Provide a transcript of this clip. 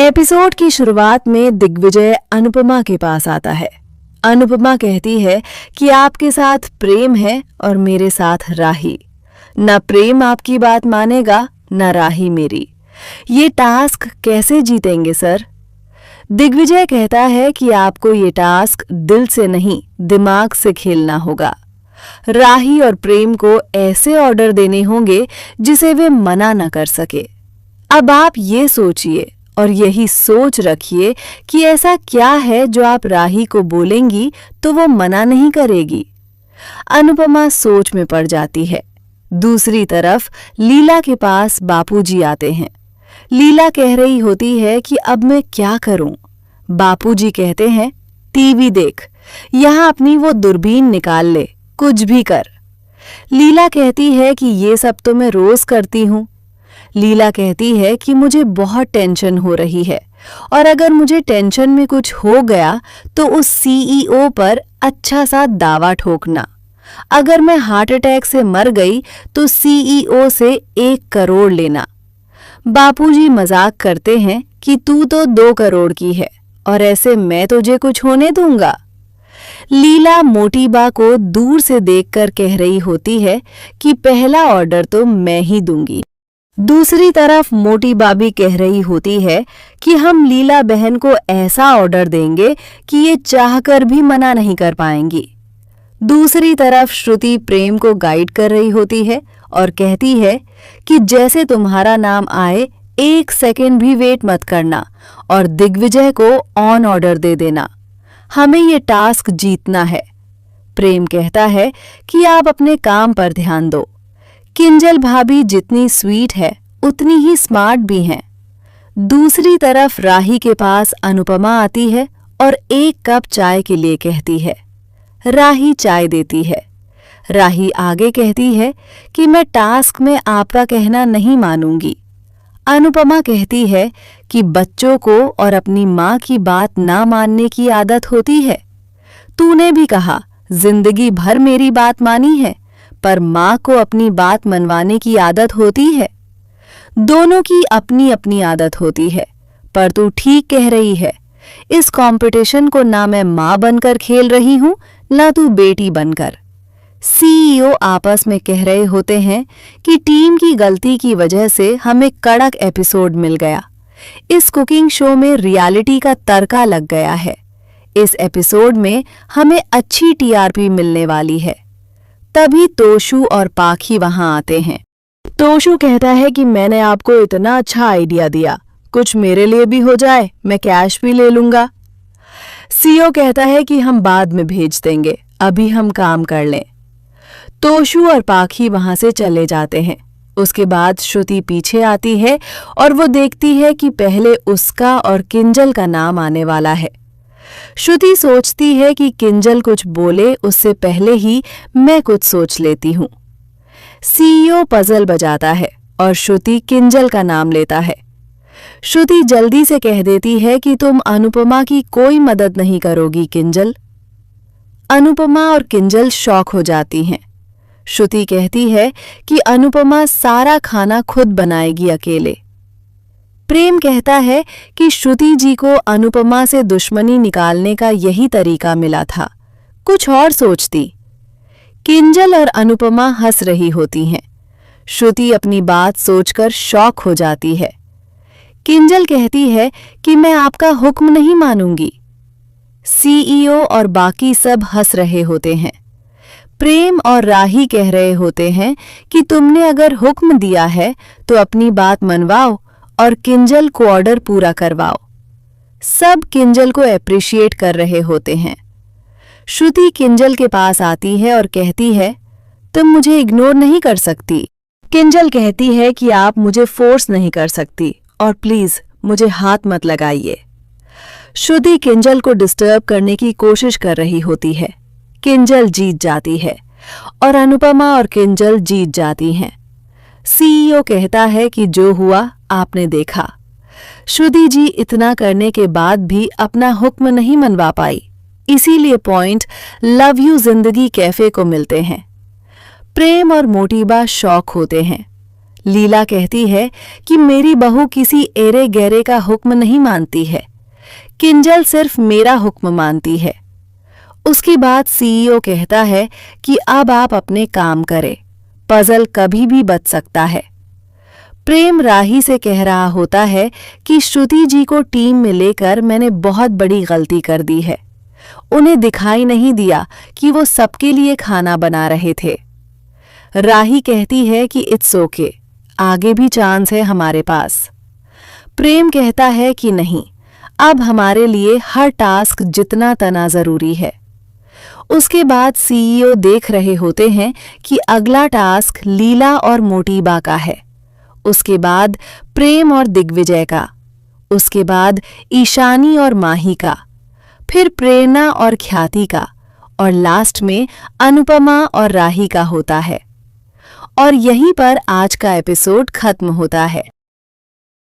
Episode की शुरुआत में दिग्विजय अनुपमा के पास आता है। अनुपमा कहती है कि आपके साथ प्रेम है और मेरे साथ राही। न प्रेम आपकी बात मानेगा न राही मेरी। ये टास्क कैसे जीतेंगे सर? दिग्विजय कहता है कि आपको ये टास्क दिल से नहीं दिमाग से खेलना होगा। राही और प्रेम को ऐसे ऑर्डर देने होंगे जिसे वे मना न कर सके। अब आप ये सोचिए और यही सोच रखिए कि ऐसा क्या है जो आप राही को बोलेंगी तो वो मना नहीं करेगी। अनुपमा सोच में पड़ जाती है। दूसरी तरफ लीला के पास बापूजी आते हैं। लीला कह रही होती है कि अब मैं क्या करूं? बापूजी कहते हैं टीवी देख, यहां अपनी वो दूरबीन निकाल ले, कुछ भी कर। लीला कहती है कि ये सब तो मैं रोज करती हूं। लीला कहती है कि मुझे बहुत टेंशन हो रही है और अगर मुझे टेंशन में कुछ हो गया तो उस सीईओ पर अच्छा सा दावा ठोकना। अगर मैं हार्ट अटैक से मर गई तो सीईओ से 1 करोड़ लेना। बापूजी मजाक करते हैं कि तू तो 2 करोड़ की है और ऐसे मैं तुझे कुछ होने दूंगा। लीला मोटी बा को दूर से देखकर कह रही होती है कि पहला ऑर्डर तो मैं ही दूंगी। दूसरी तरफ मोटी बाबी कह रही होती है कि हम लीला बहन को ऐसा ऑर्डर देंगे कि ये चाहकर भी मना नहीं कर पाएंगी। दूसरी तरफ श्रुति प्रेम को गाइड कर रही होती है और कहती है कि जैसे तुम्हारा नाम आए 1 सेकेंड भी वेट मत करना और दिग्विजय को ऑन ऑर्डर दे देना। हमें ये टास्क जीतना है। प्रेम कहता है कि आप अपने काम पर ध्यान दो। किंजल भाभी जितनी स्वीट है उतनी ही स्मार्ट भी हैं। दूसरी तरफ राही के पास अनुपमा आती है और 1 कप चाय के लिए कहती है। राही चाय देती है। राही आगे कहती है कि मैं टास्क में आपका कहना नहीं मानूंगी। अनुपमा कहती है कि बच्चों को और अपनी माँ की बात ना मानने की आदत होती है। तूने भी कहा जिंदगी भर मेरी बात मानी है, पर माँ को अपनी बात मनवाने की आदत होती है। दोनों की अपनी अपनी आदत होती है, पर तू ठीक कह रही है। इस कंपटीशन को ना मैं माँ बनकर खेल रही हूँ ना तू बेटी बनकर। सीईओ आपस में कह रहे होते हैं कि टीम की गलती की वजह से हमें कड़क एपिसोड मिल गया। इस कुकिंग शो में रियलिटी का तड़का लग गया है। इस एपिसोड में हमें अच्छी टीआरपी मिलने वाली है। तभी तोशु और पाखी वहां आते हैं। तोशु कहता है कि मैंने आपको इतना अच्छा आइडिया दिया, कुछ मेरे लिए भी हो जाए, मैं कैश भी ले लूंगा। सीईओ कहता है कि हम बाद में भेज देंगे, अभी हम काम कर लें। तोशु और पाखी वहां से चले जाते हैं। उसके बाद श्रुति पीछे आती है और वो देखती है कि पहले उसका और किंजल का नाम आने वाला है। श्रुति सोचती है कि किंजल कुछ बोले उससे पहले ही मैं कुछ सोच लेती हूँ। सीईओ पजल बजाता है और श्रुति किंजल का नाम लेता है। श्रुति जल्दी से कह देती है कि तुम अनुपमा की कोई मदद नहीं करोगी किंजल। अनुपमा और किंजल शॉक हो जाती हैं। श्रुति कहती है कि अनुपमा सारा खाना खुद बनाएगी अकेले। प्रेम कहता है कि श्रुति जी को अनुपमा से दुश्मनी निकालने का यही तरीका मिला था, कुछ और सोचती। किंजल और अनुपमा हंस रही होती हैं। श्रुति अपनी बात सोचकर शॉक हो जाती है। किंजल कहती है कि मैं आपका हुक्म नहीं मानूंगी। सीईओ और बाकी सब हंस रहे होते हैं। प्रेम और राही कह रहे होते हैं कि तुमने अगर हुक्म दिया है तो अपनी बात मनवाओ और किंजल को ऑर्डर पूरा करवाओ। सब किंजल को एप्रिशिएट कर रहे होते हैं। श्रुति किंजल के पास आती है और कहती है तुम मुझे इग्नोर नहीं कर सकती। किंजल कहती है कि आप मुझे फोर्स नहीं कर सकती और प्लीज मुझे हाथ मत लगाइए। श्रुति किंजल को डिस्टर्ब करने की कोशिश कर रही होती है। किंजल जीत जाती है और अनुपमा और किंजल जीत जाती हैं। सीईओ कहता है कि जो हुआ आपने देखा। श्रुति जी इतना करने के बाद भी अपना हुक्म नहीं मनवा पाई, इसीलिए पॉइंट लव यू जिंदगी कैफे को मिलते हैं। प्रेम और मोटीबा शॉक होते हैं। लीला कहती है कि मेरी बहू किसी एरे गहरे का हुक्म नहीं मानती है, किंजल सिर्फ मेरा हुक्म मानती है। उसके बाद सीईओ कहता है कि अब आप अपने काम करें, पजल कभी भी बच सकता है। प्रेम राही से कह रहा होता है कि श्रुति जी को टीम में लेकर मैंने बहुत बड़ी गलती कर दी है। उन्हें दिखाई नहीं दिया कि वो सबके लिए खाना बना रहे थे। राही कहती है कि इट्स ओके, आगे भी चांस है हमारे पास। प्रेम कहता है कि नहीं, अब हमारे लिए हर टास्क जितना तना जरूरी है। उसके बाद सीईओ देख रहे होते हैं कि अगला टास्क लीला और मोटीबा का है, उसके बाद प्रेम और दिग्विजय का, उसके बाद ईशानी और माही का, फिर प्रेरणा और ख्याति का, और लास्ट में अनुपमा और राही का होता है। और यहीं पर आज का एपिसोड खत्म होता है।